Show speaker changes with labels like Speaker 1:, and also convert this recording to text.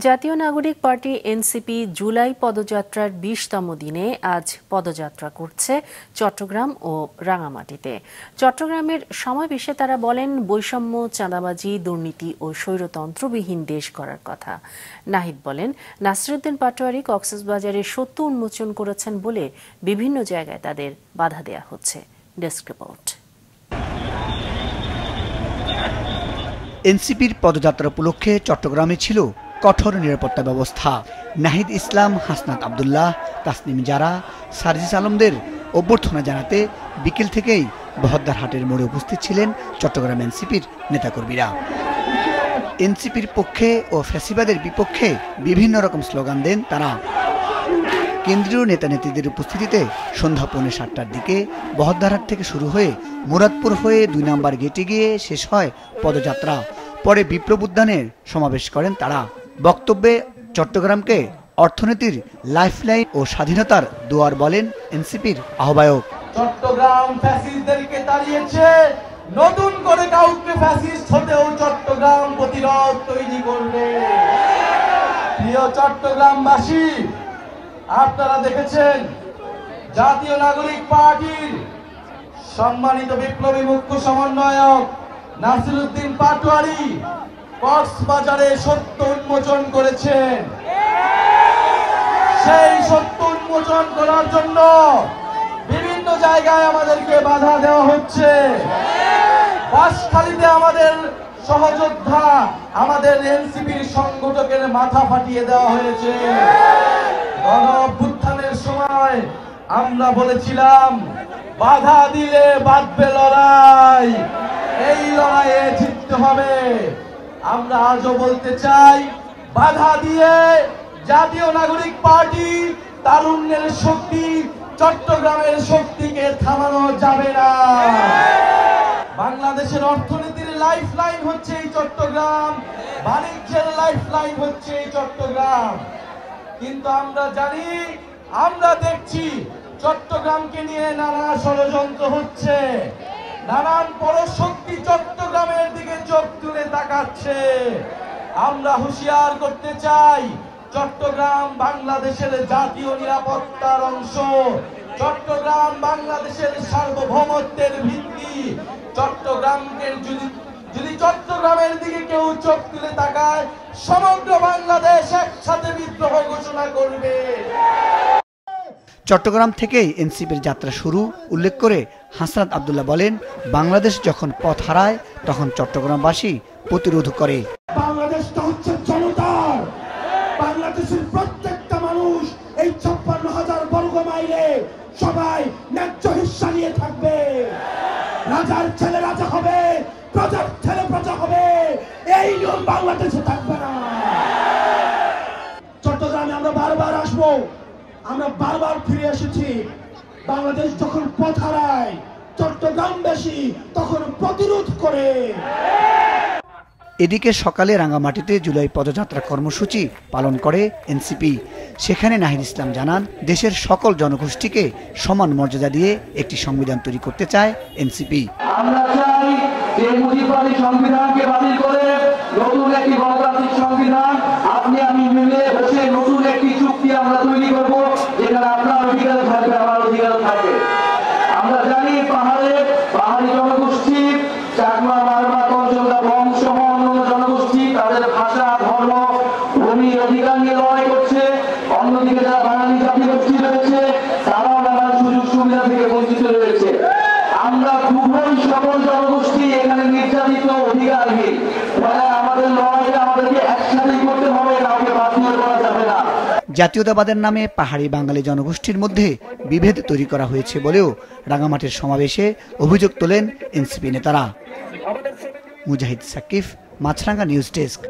Speaker 1: জাতীয় নাগরিক party NCP July পদযাত্রার ২০তম দিনে আজ পদযাত্রা করছে চট্টগ্রাম ও রাঙামাটিতে। চট্টগ্রামের সমাবেশে তারা বলেন, বৈষম্য, চাঁদাবাজি, দুর্নীতি ও স্বৈরতন্ত্রবিহীন দেশ করার কথা। নাহিদ বলেন, নাসিরউদ্দিন পাটোয়ারী কক্সবাজারে সত্য উন্মোচন করেছেন বলে বিভিন্ন জায়গায় তাদের বাধা দেয়া হচ্ছে। Desk report.
Speaker 2: এনসিপির পদযাত্রা উপলক্ষে চট্টগ্রামে ছিল কঠোর নিরাপত্তা ব্যবস্থা। নাহিদ ইসলাম, হাসনাত আবদুল্লাহ, তাসনিম জারা, সার্জিস আলমদের অভ্যর্থনা জানাতে বিকেল থেকেই বহদ্দারহাটের মোড়ে উপস্থিত ছিলেন চট্টগ্রাম এনসিপির নেতাকর্মীরা। এনসিপির পক্ষে ও ফ্যাসিবাদের বিপক্ষে বিভিন্ন রকম স্লোগান দেন তারা। কেন্দ্রীয় নেতা নেত্রীদের উপস্থিতিতে সন্ধ্যা 7:45টার দিকে বহদ্দারহাট থেকে শুরু হয়ে মুরাদপুর হয়ে 2 নম্বর গেটে গিয়ে শেষ হয় পদযাত্রা। পরে বিপ্লব উদ্যানের সমাবেশ করেন তারা। বক্তব্যে চট্টগ্রামকে অর্থনীতির লাইফলাইন ও স্বাধীনতার দুয়ার বলেন এনসিপির আহ্বায়ক।
Speaker 3: চট্টগ্রাম ফ্যাসিস্টদেরকে তাড়িয়েছে, নতুন করে কাউকে ফ্যাসিস্ট হতেও চট্টগ্রাম প্রতিরোধ তৈরি করবে। প্রিয় চট্টগ্রামবাসী, আপনারা দেখেছেন জাতীয় নাগরিক পার্টির সম্মানিত বিপ্লবী মুখ্য সমন্বয়ক নাসিরউদ্দিন পাটোয়ারী কক্সবাজারে সত্য উন্মোচন করেছেন। সেই সত্য উন্মোচন করার জন্য বিভিন্ন জায়গায় আমাদেরকে বাধা দেওয়া হচ্ছে। বাঁশখালীতে আমাদের সহযোদ্ধা, আমাদের এনসিপির সংগঠকের মাথা ফাটিয়ে দেওয়া হয়েছে। গণ অভ্যুত্থানের সময় আমরা বলেছিলাম, বাধা দিলে বাঁধবে লড়াই, এই লড়াইয়ে জিততে হবে। আমরা আজও বলতে চাই, বাধা দিয়ে জাতীয় নাগরিক পার্টি তারুণ্যের শক্তি, চট্টগ্রামের শক্তিকে থামানো যাবে না। বাংলাদেশের অর্থনীতির লাইফলাইন হচ্ছে এই চট্টগ্রাম, বাণিজ্যের লাইফলাইন হচ্ছে এই চট্টগ্রাম। কিন্তু আমরা জানি, আমরা দেখছি চট্টগ্রামকে নিয়ে নানা ষড়যন্ত্র হচ্ছে, নানান পরশক্তি চট্টগ্রামের দিকে চোখ তুলে তাকাচ্ছে। আমরা হুঁশিয়ার করতে চাই, চট্টগ্রাম বাংলাদেশের জাতীয় নিরাপত্তার অংশ, চট্টগ্রাম বাংলাদেশের সার্বভৌমত্বের ভিত্তি। চট্টগ্রামকে যদি চট্টগ্রামের দিকে কেউ চোখ তুলে তাকায়, সমগ্র বাংলাদেশ একসাথে বিদ্রোহ ঘোষণা করবে।
Speaker 2: চট্টগ্রাম থেকেই এনসিপির যাত্রা শুরু উল্লেখ করে হাসনাত আবদুল্লাহ বলেন, বাংলাদেশ যখন পথ হারায় তখন চট্টগ্রামবাসী প্রতিরোধ করে।
Speaker 4: বাংলাদেশটা হচ্ছে জনতার, বাংলাদেশের প্রত্যেকটা মানুষ এই 56,000 বর্গ মাইলে সবাই ন্যায্য হিস্সা নিয়ে থাকবে। রাজার ছেলে রাজা হবে, প্রজার ছেলে প্রজা হবে, এই নিয়ম বাংলাদেশে থাকবে না। চট্টগ্রামে আমরা বারবার আসবো, আমরা বারবার ফিরে এসেছি। বাংলাদেশ যখন পথ হারায়, চট্টগ্রামবাসী তখন প্রতিরোধ করে।
Speaker 2: এদিকে সকালে রাঙামাটিতে জুলাই পদযাত্রা কর্মসূচি পালন করে এনসিপি। সেখানে নাহিদ ইসলাম জানান, দেশের সকল জনগোষ্ঠীকে সমান মর্যাদা দিয়ে একটি সংবিধান তৈরি করতে চায় এনসিপি।
Speaker 3: আমরা চাই যে মুজিববাদী সংবিধানকে বাতিল করে নতুন একটি গণতান্ত্রিক সংবিধান আপনি আমি মিলে বসে নতুন একটি চুক্তি আমরা তৈরি করব, যেখানে আপনার অধিকার থাকবে, আমার অধিকার থাকবে। আমরা জানি পাহাড়ি জনগোষ্ঠী, চাকমা, মারমা, তঞ্চঙ্গা, বংশ সহ অন্যান্য জনগোষ্ঠী তাদের ভাষা, ধর্ম, ভূমি অধিকার নিয়ে লড়াই করছে। অন্যদিকে যারা বাঙালি জাতিগোষ্ঠী রয়েছে, তারাও নানান সুযোগ সুবিধা থেকে বঞ্চিত রয়েছে। আমরা খুবই সকল জনগোষ্ঠী এখানে নির্যাতিত, অধিকারহীন। আমাদের লড়াইটা আমাদেরকে একসাথেই করতে হবে, কাউকে বাতিল করা যাবে না।
Speaker 2: জাতীয়তাবাদের নামে পাহাড়ি বাঙালি জনগোষ্ঠীর মধ্যে বিভেদ তৈরি করা হয়েছে বলেও রাঙামাটির সমাবেশে অভিযোগ তোলেন এনসিপি নেতারা। মুজাহিদ সাকিফ, মাছরাঙ্গা নিউজ ডেস্ক।